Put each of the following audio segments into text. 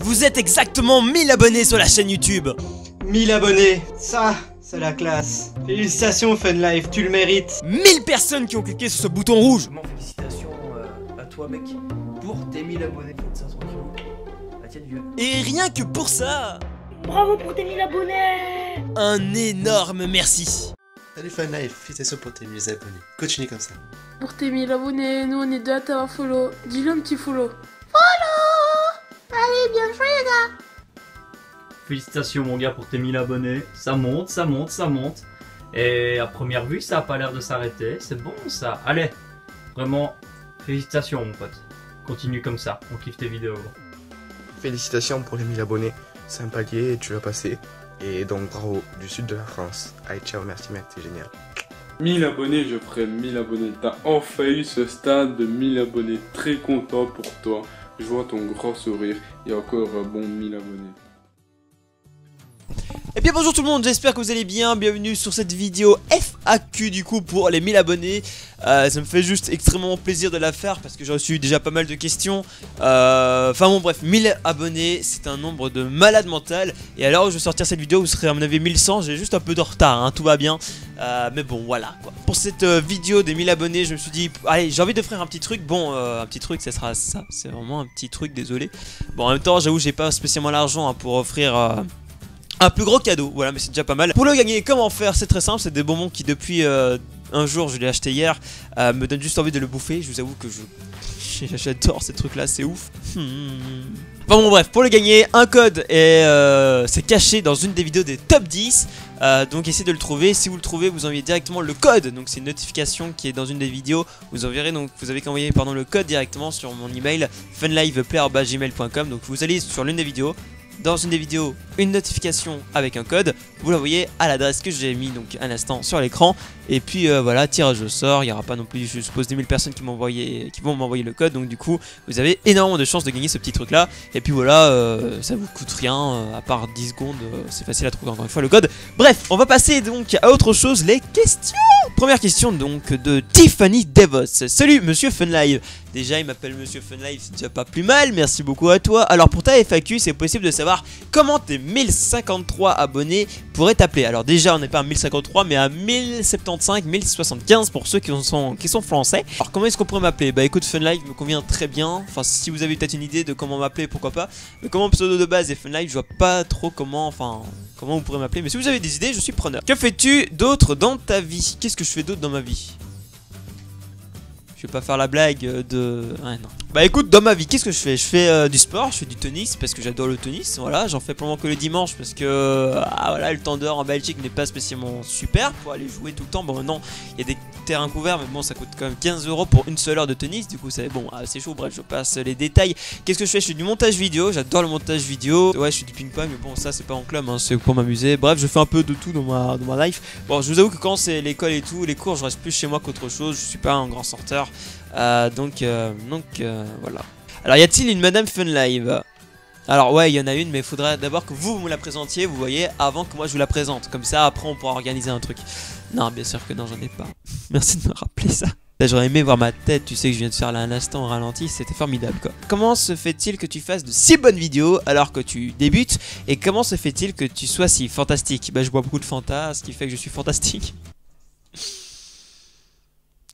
Vous êtes exactement 1000 abonnés sur la chaîne YouTube. 1000 abonnés, ça, c'est la classe. Félicitations FunLife, tu le mérites. 1000 personnes qui ont cliqué sur ce bouton rouge. Félicitations à toi mec, pour tes 1000 abonnés. Faites ça tranquillement. La tienne vieux. Et rien que pour ça, Bravo pour tes 1000 abonnés. un énorme merci. Salut FunLife, félicitations pour tes 1000 abonnés. Continue comme ça. Pour tes 1000 abonnés, nous on est deux à t'avoir follow. Dis-le un petit follow. Allez, bien joué les gars. Félicitations mon gars pour tes 1000 abonnés, ça monte, ça monte, ça monte. Et à première vue ça a pas l'air de s'arrêter, c'est bon ça. Allez, vraiment, félicitations mon pote. Continue comme ça, on kiffe tes vidéos. Félicitations pour les 1000 abonnés, c'est un palier et tu l'as passé. Et donc bravo, du sud de la France. Allez ciao, merci mec, t'es génial. 1000 abonnés, je ferai 1000 abonnés. T'as enfin eu ce stade de 1000 abonnés, très content pour toi. Je vois ton grand sourire et encore un bon 1000 abonnés. Et bien bonjour tout le monde, j'espère que vous allez bien, bienvenue sur cette vidéo FAQ du coup pour les 1000 abonnés. Ça me fait juste extrêmement plaisir de la faire parce que j'ai reçu déjà pas mal de questions. Enfin bon bref, 1000 abonnés c'est un nombre de malade mental. Et à l'heure où je vais sortir cette vidéo vous serez à mon avis 1100, j'ai juste un peu de retard hein, tout va bien. Mais bon voilà quoi. Pour cette vidéo des 1000 abonnés je me suis dit, allez j'ai envie de faire un petit truc. Bon un petit truc ça sera ça, c'est vraiment un petit truc, désolé. Bon en même temps j'avoue j'ai pas spécialement l'argent hein, pour offrir... un plus gros cadeau, voilà, mais c'est déjà pas mal. Pour le gagner, comment faire? C'est très simple, c'est des bonbons qui depuis un jour, je l'ai acheté hier, me donnent juste envie de le bouffer. Je vous avoue que j'adore ces trucs là, c'est ouf. Enfin bon bref, pour le gagner, un code c'est caché dans une des vidéos des top 10. Donc essayez de le trouver, si vous le trouvez vous envoyez directement le code. Donc c'est une notification qui est dans une des vidéos. Vous enverrez donc, vous avez qu'à envoyer le code directement sur mon email funliveplayer@gmail.com. Donc vous allez sur l'une des vidéos. Dans une des vidéos, une notification avec un code, vous l'envoyez à l'adresse que j'ai mis donc à l'instant sur l'écran. Et puis voilà, tirage au sort, il n'y aura pas non plus, je suppose, 10 000 personnes qui vont m'envoyer le code. Donc du coup, vous avez énormément de chances de gagner ce petit truc là. Et puis voilà, ça vous coûte rien, à part 10 secondes, c'est facile à trouver encore une fois le code. Bref, on va passer donc à autre chose, les questions. Première question donc de Tiffany Devos. Salut Monsieur Funlive. Déjà il m'appelle Monsieur Funlive, c'est déjà pas plus mal, merci beaucoup à toi. Alors pour ta FAQ, c'est possible de savoir comment tes 1053 abonnés pourraient t'appeler. Alors déjà on n'est pas à 1053 mais à 1075, 1075 pour ceux qui sont français. Alors comment est-ce qu'on pourrait m'appeler? Bah écoute, Funlive me convient très bien. Enfin si vous avez peut-être une idée de comment m'appeler, pourquoi pas. Mais comment pseudo de base et Funlive, je vois pas trop comment vous pourrez m'appeler. Mais si vous avez des idées, je suis preneur. Que fais-tu d'autre dans ta vie? Qu'est-ce que je fais d'autre dans ma vie? Je vais pas faire la blague de... Ouais, non. Bah écoute, dans ma vie, qu'est-ce que je fais? Je fais du sport, je fais du tennis parce que j'adore le tennis. Voilà, j'en fais pendant que le dimanche parce que voilà, le temps d'heure en Belgique n'est pas spécialement super pour aller jouer tout le temps. Bon, maintenant, il y a des terrains couverts, mais bon, ça coûte quand même 15 € pour une seule heure de tennis. Du coup, c'est bon, c'est chaud. Bref, je passe les détails. Qu'est-ce que je fais? Je fais du montage vidéo, j'adore le montage vidéo. Ouais, je fais du ping-pong, mais bon, ça, c'est pas en club, hein, c'est pour m'amuser. Bref, je fais un peu de tout dans ma life. Bon, je vous avoue que quand c'est l'école et tout, les cours, je reste plus chez moi qu'autre chose. Je suis pas un grand sorteur. Donc voilà. Alors y a-t-il une Madame Funlive? Alors ouais, il y en a une, mais il faudrait d'abord que vous me la présentiez, vous voyez, avant que moi je vous la présente. Comme ça, après on pourra organiser un truc. Non, bien sûr que non, j'en ai pas. Merci de me rappeler ça. Là, j'aurais aimé voir ma tête, tu sais que je viens de faire là un instant au ralenti, c'était formidable quoi. Comment se fait-il que tu fasses de si bonnes vidéos alors que tu débutes? Et comment se fait-il que tu sois si fantastique? Bah je bois beaucoup de Fanta, ce qui fait que je suis fantastique.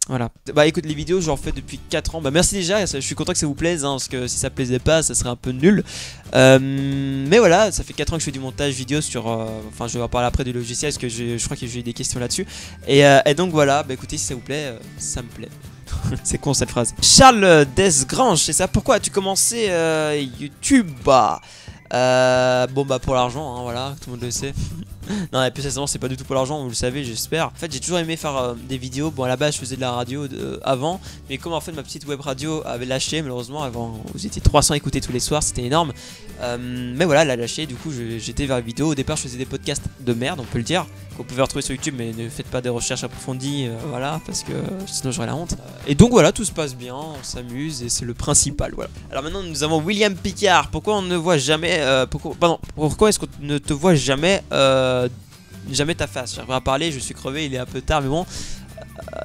Voilà. Bah écoute, les vidéos j'en fais depuis 4 ans. Bah merci déjà, je suis content que ça vous plaise hein, parce que si ça plaisait pas ça serait un peu nul. Mais voilà, ça fait 4 ans que je fais du montage vidéo sur... Enfin je vais en parler après du logiciel parce que je crois que j'ai eu des questions là-dessus. Et donc voilà, bah écoutez si ça vous plaît, ça me plaît. C'est con cette phrase. Charles Desgrange, c'est ça? Pourquoi as-tu commencé YouTube? Bon bah pour l'argent hein, voilà, tout le monde le sait. Non et plus sincèrement c'est pas du tout pour l'argent, vous le savez j'espère. En fait j'ai toujours aimé faire des vidéos. Bon à la base je faisais de la radio avant. Mais comme en fait ma petite web radio avait lâché malheureusement. Avant vous étiez 300 à écouter tous les soirs, c'était énorme. Mais voilà elle a lâché, du coup j'étais vers les vidéos. Au départ je faisais des podcasts de merde on peut le dire, qu'on pouvait retrouver sur YouTube. Mais ne faites pas des recherches approfondies voilà, parce que sinon j'aurais la honte. Et donc voilà, tout se passe bien, on s'amuse et c'est le principal voilà. Alors maintenant nous avons William Picard. Pourquoi on ne voit jamais pourquoi est-ce qu'on ne te voit jamais jamais ta face? J'arriverai à parler, je suis crevé, il est un peu tard mais bon.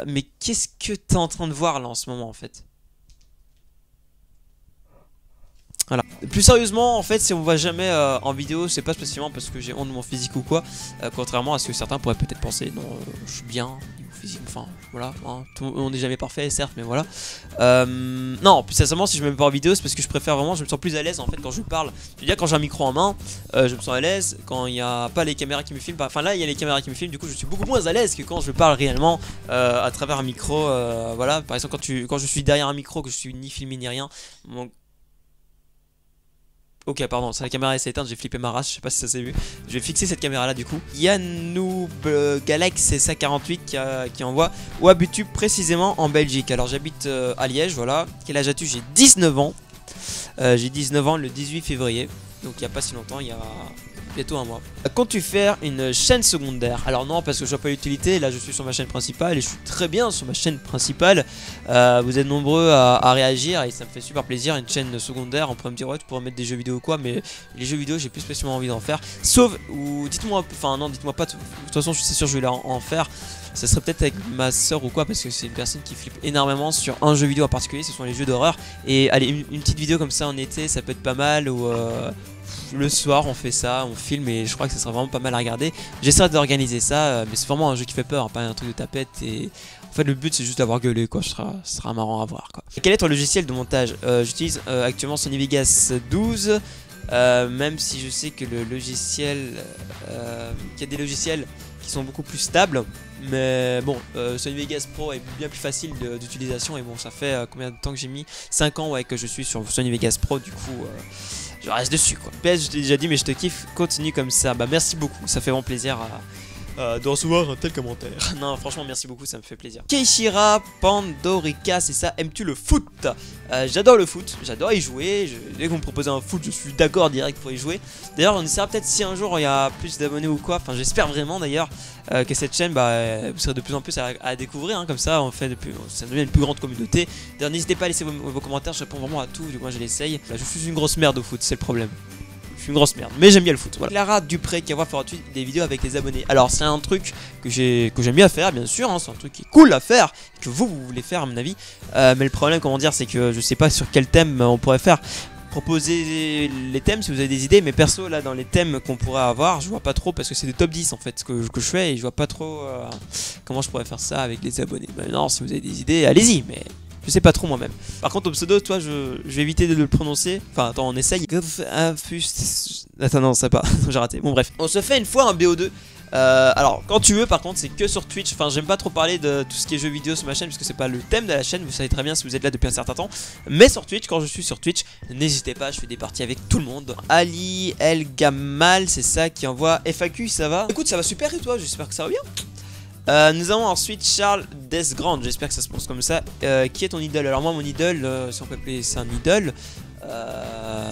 Mais qu'est-ce que t'es en train de voir là en ce moment en fait? Voilà. Plus sérieusement, en fait, si on me voit jamais en vidéo, c'est pas spécialement parce que j'ai honte de mon physique ou quoi. Contrairement à ce que certains pourraient peut-être penser. Non, je suis bien, niveau physique, enfin, voilà. Hein, on n'est jamais parfait, certes, mais voilà. Non, plus sincèrement, si je me mets pas en vidéo, c'est parce que je préfère vraiment, je me sens plus à l'aise en fait quand je parle. Je veux dire, quand j'ai un micro en main, je me sens à l'aise. Quand il n'y a pas les caméras qui me filment, enfin là, il y a les caméras qui me filment, du coup, je suis beaucoup moins à l'aise que quand je parle réellement à travers un micro. Voilà, par exemple, quand je suis derrière un micro, que je suis ni filmé ni rien. Ok, pardon, la caméra s'est éteinte, j'ai flippé ma race, je sais pas si ça s'est vu. Je vais fixer cette caméra là du coup. Yanoob Galax SA48 qui envoie: où habites-tu précisément en Belgique? Alors j'habite à Liège, voilà. Quel âge as-tu? J'ai 19 ans. J'ai 19 ans le 18 février. Donc il n'y a pas si longtemps, il y a bientôt un mois. Comptes-tu faire une chaîne secondaire? Alors non, parce que je vois pas l'utilité. Là je suis sur ma chaîne principale et je suis très bien sur ma chaîne principale. Vous êtes nombreux à réagir et ça me fait super plaisir. Une chaîne secondaire, on pourrait me dire ouais tu pourrais mettre des jeux vidéo ou quoi, mais les jeux vidéo j'ai plus spécialement envie d'en faire. Sauf, ou dites-moi, enfin non dites-moi pas, de toute façon je suis sûr que je vais en faire. Ça serait peut-être avec ma soeur ou quoi, parce que c'est une personne qui flippe énormément sur un jeu vidéo en particulier, ce sont les jeux d'horreur. Et allez, une petite vidéo comme ça en été, ça peut être pas mal. Ou le soir on fait ça, on filme et je crois que ça sera vraiment pas mal à regarder. J'essaie d'organiser ça, mais c'est vraiment un jeu qui fait peur, hein, pas un truc de tapette. Et en fait le but c'est juste d'avoir gueulé quoi, ce sera marrant à voir quoi. Quel est ton logiciel de montage? J'utilise actuellement Sony Vegas 12. Même si je sais que le logiciel, qu'il y a des logiciels qui sont beaucoup plus stables, mais bon, Sony Vegas Pro est bien plus facile d'utilisation. Et bon, ça fait combien de temps que j'ai mis? 5 ans ouais, que je suis sur Sony Vegas Pro, du coup je reste dessus quoi. PS, je t'ai déjà dit, mais je te kiffe, continue comme ça. Bah merci beaucoup, ça fait vraiment plaisir de recevoir un tel commentaire. Non, franchement, merci beaucoup, ça me fait plaisir. Keishira Pandorica, c'est ça, aimes-tu le foot? J'adore le foot, j'adore y jouer. Dès qu'on me propose un foot, je suis d'accord direct pour y jouer. D'ailleurs, on essaiera peut-être si un jour il y a plus d'abonnés ou quoi. Enfin, j'espère vraiment d'ailleurs que cette chaîne, vous serez de plus en plus à découvrir. Hein, comme ça, ça devient une plus grande communauté. D'ailleurs, n'hésitez pas à laisser vos commentaires, je réponds vraiment à tout. Du moins, je l'essaye. Là, je suis une grosse merde au foot, c'est le problème. Je suis une grosse merde, mais j'aime bien le foot. Voilà. Clara Dupré qui envoie des vidéos avec les abonnés. Alors c'est un truc que j'aime bien faire, bien sûr, hein, c'est un truc qui est cool à faire, que vous voulez faire à mon avis. Mais le problème, comment dire, c'est que je sais pas sur quel thème on pourrait faire. Proposer les thèmes si vous avez des idées, mais perso là dans les thèmes qu'on pourrait avoir, je vois pas trop parce que c'est des top 10 en fait que je fais et je vois pas trop comment je pourrais faire ça avec les abonnés. Maintenant si vous avez des idées, allez-y, mais je sais pas trop moi-même. Par contre au pseudo, toi je vais éviter de le prononcer. Enfin attends, on essaye. Attends non, ça pas, j'ai raté. Bon bref. On se fait une fois un BO2. Alors quand tu veux, par contre c'est que sur Twitch. Enfin j'aime pas trop parler de tout ce qui est jeux vidéo sur ma chaîne, parce que c'est pas le thème de la chaîne. Vous savez très bien si vous êtes là depuis un certain temps. Mais sur Twitch, quand je suis sur Twitch, n'hésitez pas, je fais des parties avec tout le monde. Ali El Gamal, c'est ça, qui envoie FAQ, ça va? Écoute, ça va super, et toi? J'espère que ça va bien. Nous avons ensuite Charles Desgrandes, j'espère que ça se prononce comme ça. Qui est ton idole? Alors moi mon idole, si on peut appeler ça un idole,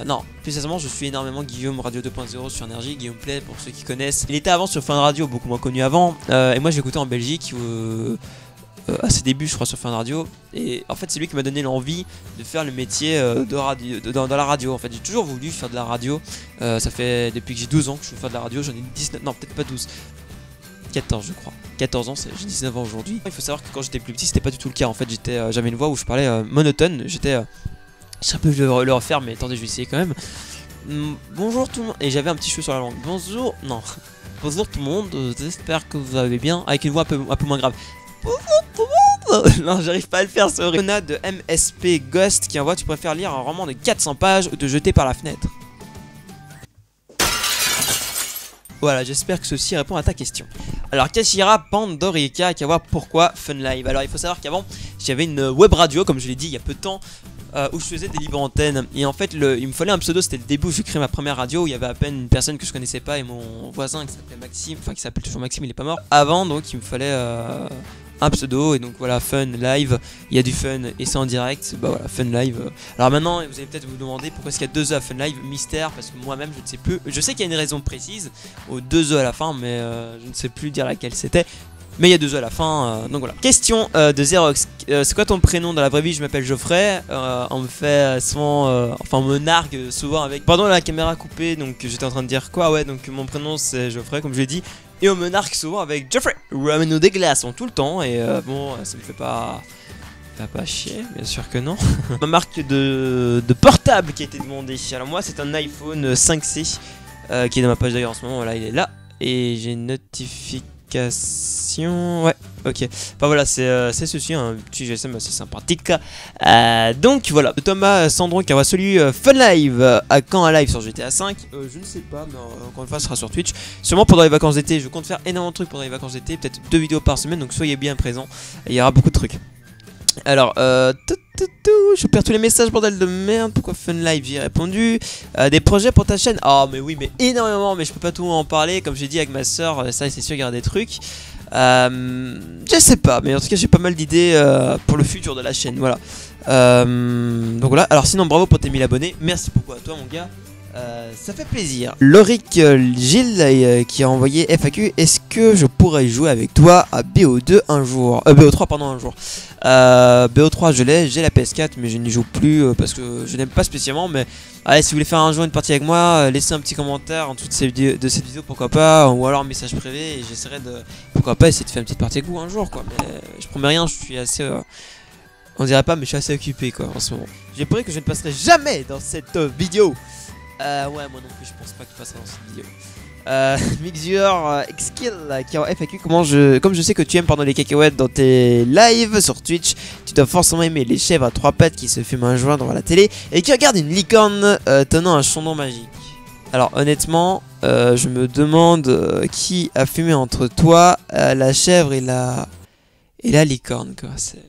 non, plus sérieusement je suis énormément Guillaume Radio 2.0 sur Énergie, Guillaume Play pour ceux qui connaissent. Il était avant sur Fun Radio, beaucoup moins connu avant, et moi j'ai écouté en Belgique à ses débuts je crois sur Fun Radio. Et en fait c'est lui qui m'a donné l'envie de faire le métier de radio, dans la radio. En fait j'ai toujours voulu faire de la radio, ça fait depuis que j'ai 12 ans que je veux faire de la radio. J'en ai 19, non peut-être pas 12, 14 je crois, 14 ans, j'ai 19 ans aujourd'hui. Il faut savoir que quand j'étais plus petit c'était pas du tout le cas. En fait j'avais une voix où je parlais monotone, je sais un peu le refaire, mais attendez, je vais essayer quand même. Bonjour tout le monde. Et j'avais un petit cheveu sur la langue. Bonjour, non. Bonjour tout le monde, j'espère que vous allez bien. Avec une voix un peu moins grave. Bonjour tout le monde. Non, j'arrive pas à le faire, c'est horrible. On a de MSP Ghost qui envoie: tu préfères lire un roman de 400 pages ou te jeter par la fenêtre? Voilà, j'espère que ceci répond à ta question. Alors, Kashira Pandorica qui envoie: pourquoi Fun Live? Alors, il faut savoir qu'avant, j'avais une web radio, comme je l'ai dit il y a peu de temps, où je faisais des libres antennes. Et en fait, il me fallait un pseudo, c'était le début où j'ai créé ma première radio, où il y avait à peine une personne que je connaissais pas et mon voisin qui s'appelait Maxime, enfin qui s'appelle toujours Maxime, il est pas mort. Avant, donc, il me fallait un pseudo, et donc voilà, Fun Live, il y a du fun et c'est en direct, bah voilà, Fun Live. Alors maintenant, vous allez peut-être vous demander pourquoi est-ce qu'il y a 2 E à Fun Live, mystère, parce que moi-même je ne sais plus. Je sais qu'il y a une raison précise aux 2 E à la fin, mais je ne sais plus dire laquelle c'était. Mais il y a 2 E à la fin, donc voilà. Question de Xerox, c'est quoi ton prénom dans la vraie vie? Je m'appelle Geoffrey, on me fait souvent, enfin on me nargue souvent avec... Pardon, la caméra coupée, donc j'étais en train de dire quoi? Ouais, donc mon prénom c'est Geoffrey, comme je l'ai dit. Et on me nargue souvent avec Geoffrey, ramène-nous des glaçons tout le temps, et bon, ça me fait pas T'as pas chier, bien sûr que non. Ma marque de portable qui a été demandée. Alors moi c'est un iPhone 5C qui est dans ma page d'ailleurs en ce moment. Voilà, il est là. Et j'ai une notification. Ouais, ok. Enfin voilà, c'est ceci, un petit GSM assez sympathique. Donc voilà, Thomas Sandron qui envoie celui Fun Live. À quand un live sur GTA 5 je ne sais pas, mais encore une fois, ce sera sur Twitch. Sûrement pendant les vacances d'été. Je compte faire énormément de trucs pendant les vacances d'été. Peut-être 2 vidéos par semaine, donc soyez bien présents. Il y aura beaucoup de trucs. Alors, je perds tous les messages, bordel de merde. Pourquoi Fun Live? J'y ai répondu. Des projets pour ta chaîne? Ah, mais oui, mais énormément. Mais je peux pas tout en parler. Comme j'ai dit avec ma soeur, ça c'est sûr, il y aura des trucs. Je sais pas, mais en tout cas, j'ai pas mal d'idées pour le futur de la chaîne. Voilà. Donc voilà. Alors, sinon, bravo pour tes 1000 abonnés. Merci beaucoup à toi, mon gars. Ça fait plaisir. Loric Gilles qui a envoyé FAQ. Est-ce que je pourrais jouer avec toi à BO2 un jour? BO3 pardon, un jour. BO3 je l'ai, j'ai la PS4 mais je n'y joue plus parce que je n'aime pas spécialement. Mais allez, si vous voulez faire un jour une partie avec moi, laissez un petit commentaire en dessous de cette vidéo, pourquoi pas, ou alors un message privé et j'essaierai de, pourquoi pas, essayer de faire une petite partie avec vous un jour quoi. Mais je promets rien, je suis assez on dirait pas, mais je suis assez occupé quoi en ce moment. J'ai pris que je ne passerai jamais dans cette vidéo. Ouais, moi non plus, je pense pas que tu passeras dans cette vidéo. Mixure Xkill qui est en FAQ. Comme je sais que tu aimes pendant les cacahuètes dans tes lives sur Twitch, tu dois forcément aimer les chèvres à 3 pattes qui se fument un joint devant la télé et qui regardent une licorne tenant un chandon magique. Alors honnêtement, je me demande qui a fumé entre toi, la chèvre et la licorne quoi. C'est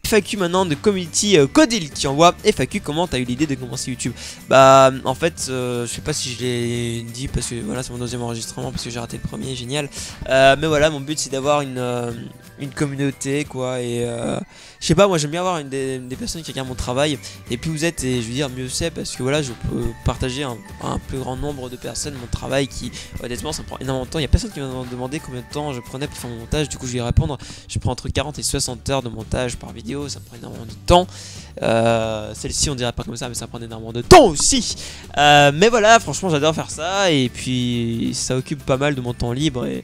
FAQ maintenant de Community Codil qui envoie FAQ. Comment t'as eu l'idée de commencer YouTube? Bah en fait je sais pas si je l'ai dit parce que voilà, c'est mon deuxième enregistrement parce que j'ai raté le premier, génial. Mais voilà, mon but c'est d'avoir une communauté quoi. Et je sais pas, moi j'aime bien avoir des personnes qui regardent mon travail. Et plus vous êtes, et je veux dire mieux c'est, parce que voilà, je peux partager un plus grand nombre de personnes mon travail qui honnêtement ça me prend énormément de temps. Il y a personne qui m'a demandé combien de temps je prenais pour faire mon montage. Du coup je vais y répondre. Je prends entre 40 et 60 heures de montage par vidéo. Ça me prend énormément de temps. Celle-ci on dirait pas comme ça, mais ça prend énormément de temps aussi. Mais voilà, franchement j'adore faire ça. Et puis ça occupe pas mal de mon temps libre. Et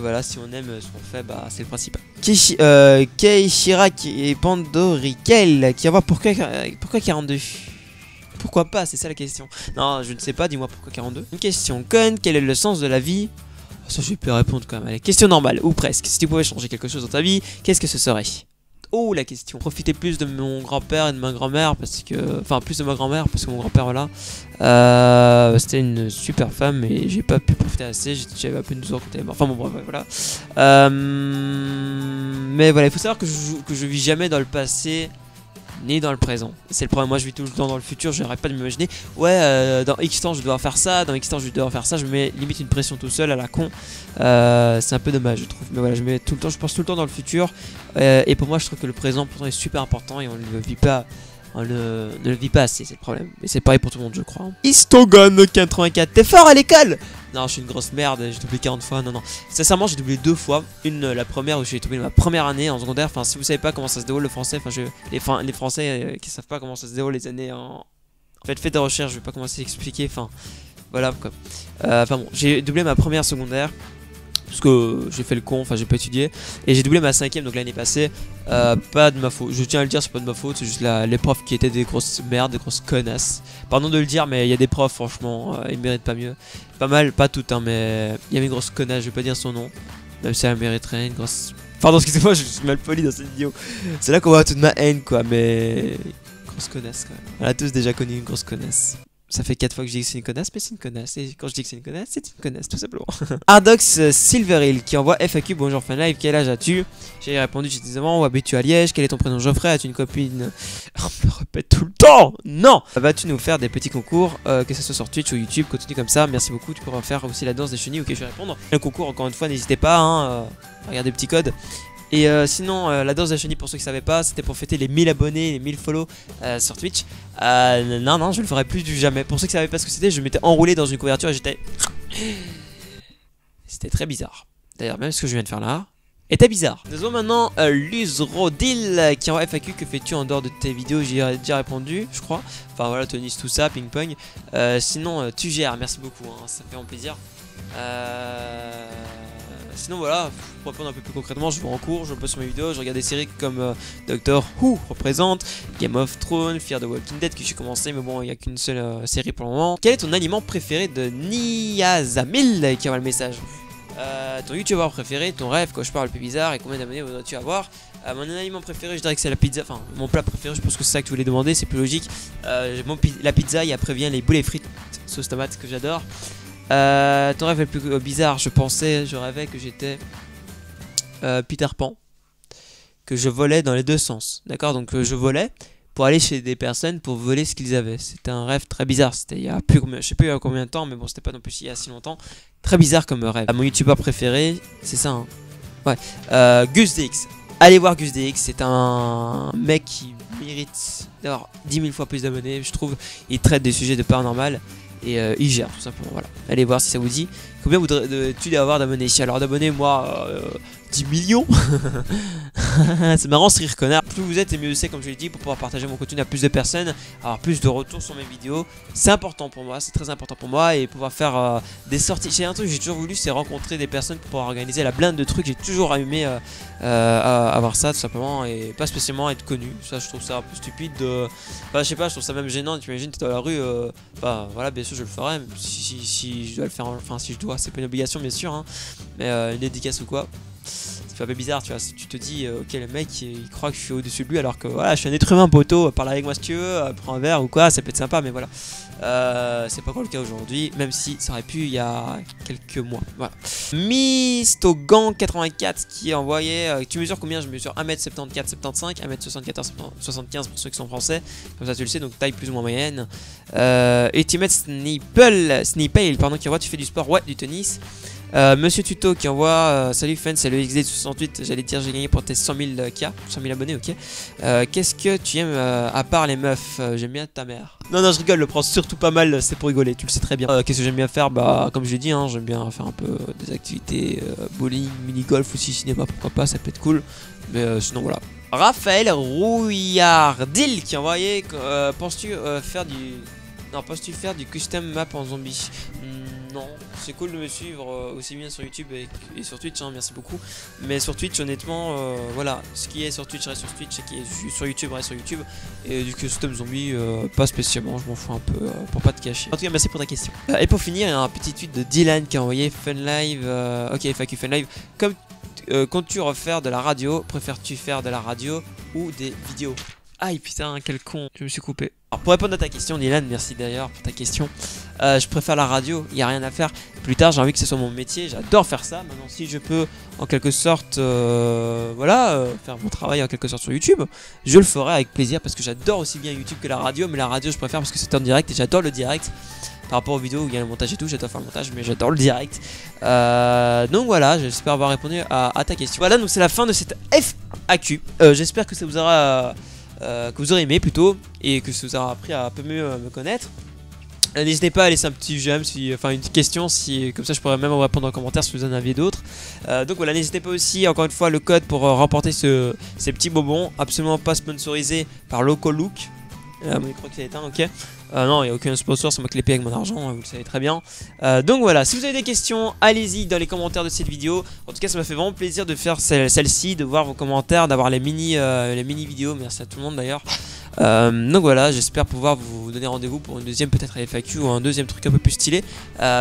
voilà, si on aime ce qu'on fait, bah c'est le principal. Kei Shirak et Pandorikel qui envoie pourquoi 42? Pourquoi pas, c'est ça la question. Non, je ne sais pas, dis-moi pourquoi 42. Une question conne, quel est le sens de la vie? Ça je peux répondre quand même. Allez, question normale, ou presque. Si tu pouvais changer quelque chose dans ta vie, qu'est-ce que ce serait? Oh la question. Profiter plus de mon grand-père et de ma grand-mère parce que... Enfin plus de ma grand-mère parce que mon grand-père voilà. C'était une super femme et j'ai pas pu profiter assez. J'avais à peine 12 ans quand elle est morte. Enfin bon bref voilà. Mais voilà, il faut savoir que je vis jamais dans le passé ni dans le présent. C'est le problème, moi je vis tout le temps dans le futur, je n'arrête pas de m'imaginer. Ouais, dans X temps je dois faire ça, dans X temps je dois faire ça, je me mets limite une pression tout seul à la con. C'est un peu dommage je trouve. Mais voilà, je pense tout le temps dans le futur. Et pour moi je trouve que le présent pourtant est super important et on ne le vit pas. On ne le vit pas assez, c'est le problème. Et c'est pareil pour tout le monde, je crois. Istogan 84, t'es fort à l'école? Non, je suis une grosse merde, j'ai doublé 40 fois. Non, non. Sincèrement, j'ai doublé 2 fois. La première où j'ai doublé ma première année en secondaire. Enfin, si vous savez pas comment ça se déroule le français, les Français qui savent pas comment ça se déroule les années en fait, faites des recherches, je vais pas commencer à expliquer. Enfin, voilà quoi. Enfin bon, j'ai doublé ma première secondaire. Parce que j'ai fait le con, enfin j'ai pas étudié. Et j'ai doublé ma 5ème donc l'année passée. Pas de ma faute, je tiens à le dire, c'est pas de ma faute. C'est juste les profs qui étaient des grosses merdes, des grosses connasses. Pardon de le dire, mais il y a des profs franchement, ils méritent pas mieux. Pas mal, pas toutes hein, mais il y avait une grosse connasse, je vais pas dire son nom. Même si elle mériterait une grosse... Pardon, excusez-moi, je suis mal poli dans cette vidéo. C'est là qu'on voit toute ma haine quoi, mais... Grosse connasse quand même. On a tous déjà connu une grosse connasse. Ça fait 4 fois que je dis que c'est une connasse, mais c'est une connasse. Et quand je dis que c'est une connasse, tout simplement. Ardox Silverhill qui envoie FAQ. Bonjour Fun Live, quel âge as-tu? J'ai répondu, j'ai 10 ans. Où habites-tu à Liège? Quel est ton prénom? Geoffrey. As-tu une copine? On me répète tout le temps. Non. Vas-tu nous faire des petits concours, que ce soit sur Twitch ou YouTube? Continue comme ça, merci beaucoup. Tu pourras faire aussi la danse des chenilles. Ok, je vais répondre. Le concours, encore une fois, n'hésitez pas. Hein, regardez le petit code. Et sinon, la danse de la chenille, pour ceux qui ne savaient pas, c'était pour fêter les 1000 abonnés, les 1000 follow sur Twitch. Non, je le ferai plus du jamais. Pour ceux qui ne savaient pas ce que c'était, je m'étais enroulé dans une couverture et j'étais... C'était très bizarre. D'ailleurs, même ce que je viens de faire là était bizarre. Nous avons maintenant Luzrodil qui est en FAQ. Que fais-tu en dehors de tes vidéos? J'y ai déjà répondu, je crois. Enfin voilà, tennis, tout ça, ping-pong. Sinon, tu gères, merci beaucoup, hein, ça fait vraiment plaisir. Sinon voilà, pour répondre un peu plus concrètement, je vais en cours, je vais sur mes vidéos, je regarde des séries comme Doctor Who représente, Game of Thrones, Fear the Walking Dead que j'ai commencé, mais bon, il n'y a qu'une seule série pour le moment. Quel est ton aliment préféré de Niazamil qui envoie le message? Ton youtubeur préféré, ton rêve, cauchemar le plus bizarre et combien d'abonnés voudrais-tu avoir? Mon aliment préféré, je dirais que c'est la pizza. Enfin, mon plat préféré, je pense que c'est ça que tu voulais demander, c'est plus logique. La pizza et après vient les boulettes frites sauce tomate que j'adore. Ton rêve le plus bizarre, je rêvais que j'étais Peter Pan, que je volais dans les deux sens. D'accord, donc je volais pour aller chez des personnes pour voler ce qu'ils avaient. C'était un rêve très bizarre. C'était il y a plus, je sais plus il y a combien de temps, mais bon, c'était pas non plus il y a si longtemps. Très bizarre comme rêve. Mon youtubeur préféré, c'est ça. Hein. Ouais. GusDX. Allez voir GusDX. C'est un mec qui mérite d'avoir 10 000 fois plus d'abonnés. Je trouve. Il traite des sujets de paranormal. Et il gère tout simplement, voilà. Allez voir si ça vous dit. Combien voudrais-tu avoir d'abonnés ici? Alors d'abonnés, moi, 10 millions. C'est marrant ce rire connard. Plus vous êtes et mieux c'est, comme je l'ai dit, pour pouvoir partager mon contenu à plus de personnes, avoir plus de retours sur mes vidéos. C'est important pour moi, c'est très important pour moi. Et pouvoir faire des sorties. C'est un truc que j'ai toujours voulu, c'est rencontrer des personnes pour pouvoir organiser la blinde de trucs. J'ai toujours aimé avoir ça tout simplement. Et pas spécialement être connu. Ça, je trouve ça un peu stupide de... Enfin, je sais pas, je trouve ça même gênant. Tu imagines, t'es dans la rue. Enfin, voilà, bien sûr, je le ferai. Même si je dois le faire, enfin, si je dois, c'est pas une obligation, bien sûr. Hein, mais une dédicace ou quoi. C'est un peu bizarre, tu vois, si tu te dis ok, le mec il croit que je suis au-dessus de lui alors que voilà, je suis un être humain, poteau, parle avec moi si tu veux, prends un verre ou quoi, ça peut être sympa, mais voilà. C'est pas encore le cas aujourd'hui, même si ça aurait pu il y a quelques mois. Voilà. Mistogan84 qui a envoyé tu mesures combien? Je mesure 1m74, 75, 1m74, 75 pour ceux qui sont français, comme ça tu le sais, donc taille plus ou moins moyenne. Ultimate Snippel, pardon, qui envoie tu fais du sport? Ouais, du tennis. Monsieur Tuto qui envoie salut Fun, c'est le XD68, j'allais dire j'ai gagné pour tes 100 000 abonnés, ok. Qu'est-ce que tu aimes à part les meufs? J'aime bien ta mère. Non, je rigole, le prends surtout pas mal, c'est pour rigoler, tu le sais très bien. Qu'est-ce que j'aime bien faire? Bah, comme je l'ai dit, hein, j'aime bien faire un peu des activités bowling, mini-golf aussi, cinéma, pourquoi pas, ça peut être cool. Mais sinon, voilà. Raphaël Rouillardil qui a envoyé penses-tu faire du... Non, penses-tu faire du custom map en zombie? Non, c'est cool de me suivre aussi bien sur YouTube et sur Twitch, hein, merci beaucoup. Mais sur Twitch, honnêtement, voilà, ce qui est sur Twitch reste sur Twitch, ce qui est sur YouTube reste sur YouTube. Et du custom zombie, pas spécialement, je m'en fous un peu pour pas te cacher. En tout cas, merci pour ta question. Et pour finir, il y a un petit tweet de Dylan qui a envoyé Fun Live. Ok, FAQ Fun Live. Comme comptes-tu refaire de la radio? Préfères-tu faire de la radio ou des vidéos? Aïe putain, quel con, je me suis coupé. Alors pour répondre à ta question Dylan, merci d'ailleurs pour ta question. Je préfère la radio, il n'y a rien à faire. Plus tard j'ai envie que ce soit mon métier, j'adore faire ça. Maintenant si je peux en quelque sorte voilà, faire mon travail en quelque sorte sur YouTube, je le ferai avec plaisir parce que j'adore aussi bien YouTube que la radio. Mais la radio je préfère parce que c'est en direct et j'adore le direct. Par rapport aux vidéos où il y a le montage et tout, j'adore faire le montage mais j'adore le direct. Donc voilà, j'espère avoir répondu à ta question. Voilà, donc c'est la fin de cette FAQ. J'espère que ça vous aura... que vous aurez aimé plutôt et que ça vous aura appris à un peu mieux me connaître. N'hésitez pas à laisser un petit j'aime, enfin une petite question, si, comme ça je pourrais même vous répondre en commentaire si vous en aviez d'autres. Donc voilà, n'hésitez pas aussi, encore une fois, le code pour remporter ces petits bonbons, absolument pas sponsorisé par Locolook. Mon micro qui est éteint, ok. Non, il n'y a aucun sponsor, c'est moi qui les paye avec mon argent, vous le savez très bien. Donc voilà, si vous avez des questions, allez-y dans les commentaires de cette vidéo. En tout cas, ça m'a fait vraiment plaisir de faire celle-ci, de voir vos commentaires, d'avoir les mini vidéos. Merci à tout le monde d'ailleurs. Donc voilà, j'espère pouvoir vous donner rendez-vous pour une deuxième peut-être FAQ ou un deuxième truc un peu plus stylé.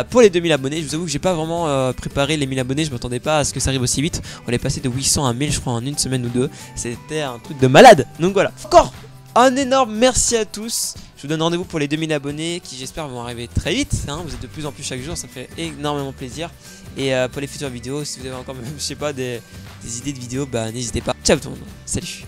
Pour les 2000 abonnés, je vous avoue que j'ai pas vraiment préparé les 1000 abonnés, je m'attendais pas à ce que ça arrive aussi vite. On est passé de 800 à 1000 je crois en une semaine ou deux. C'était un truc de malade. Donc voilà, encore un énorme merci à tous. Je vous donne rendez-vous pour les 2000 abonnés qui j'espère vont arriver très vite, hein. Vous êtes de plus en plus chaque jour, ça fait énormément plaisir. Et pour les futures vidéos, si vous avez encore même, je sais pas, des idées de vidéos, bah n'hésitez pas. Ciao tout le monde, salut.